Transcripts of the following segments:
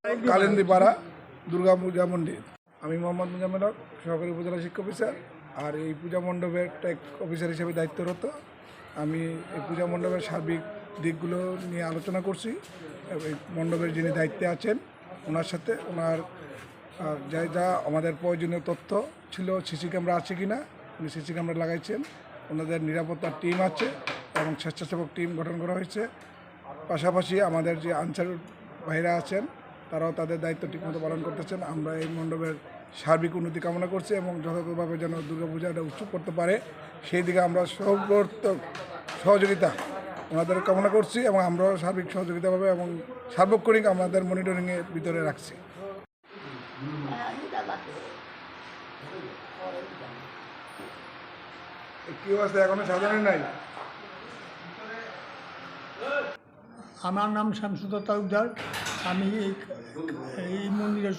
কালিন্দীপাড়া দুর্গা পূজা মন্দির। আমি মোহাম্মদ মুজাম্মেল হক, সহকারী উপজেলা শিক্ষা অফিসার, আর এই পূজা মণ্ডপের টেক অফিসার হিসেবে দায়িত্বরত। আমি এই পূজা মণ্ডপের সার্বিক দিকগুলো নিয়ে আলোচনা করছি। এই মণ্ডপের যিনি দায়িত্বে আছেন ওনার সাথে ওনার যা আমাদের প্রয়োজনীয় তথ্য ছিল, সিসি ক্যামেরা আছে কি না, উনি সিসি ক্যামেরা লাগাইছেন। ওনাদের নিরাপত্তার টিম আছে এবং স্বেচ্ছাসেবক টিম গঠন করা হয়েছে। পাশাপাশি আমাদের যে আনসার ভাইরা আছেন তারাও তাদের দায়িত্ব ঠিকমতো পালন করতেছেন। আমরা এই মণ্ডপের সার্বিক উন্নতি কামনা করছি এবং যথাযথভাবে যেন দুর্গাপূজাটা উৎসব করতে পারে সেই দিকে আমরা সর্বাত্মক সহযোগিতা ওনাদের কামনা করছি এবং আমরাও সার্বিক সহযোগিতাভাবে এবং সার্বক্ষণিক আমাদের মনিটরিংয়ের ভিতরে রাখছি। কি অবস্থা এখনো সাধারণ নাই? আমার নাম শামসুদ্দৌলা তালুকদার। আমি এই মন্দিরের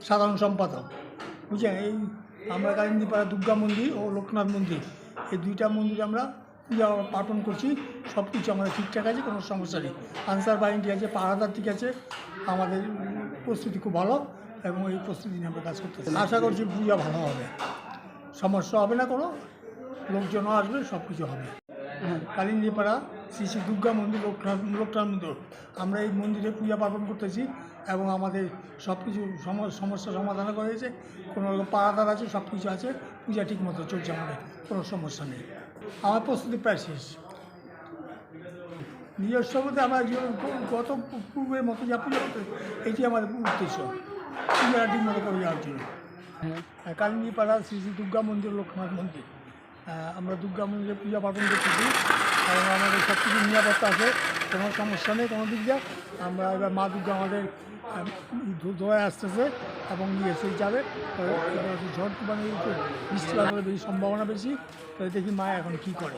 সাধারণ সম্পাদক। বুঝছেন, এই আমরা কালিন্দীপাড়া দুর্গা মন্দির ও লোকনাথ মন্দির, এই দুইটা মন্দিরে আমরা পূজা পাঠন করছি। সব কিছু আমাদের ঠিকঠাক আছে, কোনো সমস্যা নেই। আনসার বাহিনী ঠিক আছে, পাহারাদার ঠিক আছে, আমাদের প্রস্তুতি খুব ভালো এবং এই প্রস্তুতি নিয়ে আমরা কাজ করতেছি। আশা করছি পূজা ভালো হবে, সমস্যা হবে না, কোনো লোকজনও আসবে, সব কিছু হবে। কালিন্দীপাড়া শ্রী শ্রী দুর্গা মন্দির, লোকনাথ মন্দির, আমরা এই মন্দিরে পূজা পার্বণ করতেছি এবং আমাদের সব কিছু সমস্যা সমাধান করা হয়েছে। কোনো রকম পাহারাদার আছে, সব কিছু আছে, পূজা ঠিক মতো চলছে, আমাদের কোনো সমস্যা নেই। আমার প্রস্তুতি প্রায় শেষ। নিজস্ব বলতে আমরা গত পূর্বের মতো যা পূজা করতে, এটি আমাদের উদ্দেশ্য, পূজাটা ঠিক মতো করে যাওয়ার জন্য। কালিন্দীপাড়া শ্রী শ্রী দুর্গা মন্দির, লোকনাথ মন্দির, আমরা দুর্গা মন্দিরে পূজা পার্বণ করতেছি এবং আমাদের সব কিছু নিরাপত্তা আছে, কোনো সমস্যা নেই কোনো দিক দিয়ে। আমরা এবার মা দুর্গা আমাদের ধোয়ায় আসতেছে এবং নিয়ে এসে যাবে। ঝড় তুফানের বৃষ্টিপাত হলে বেশি সম্ভাবনা বেশি, তো দেখি মা এখন কী করে।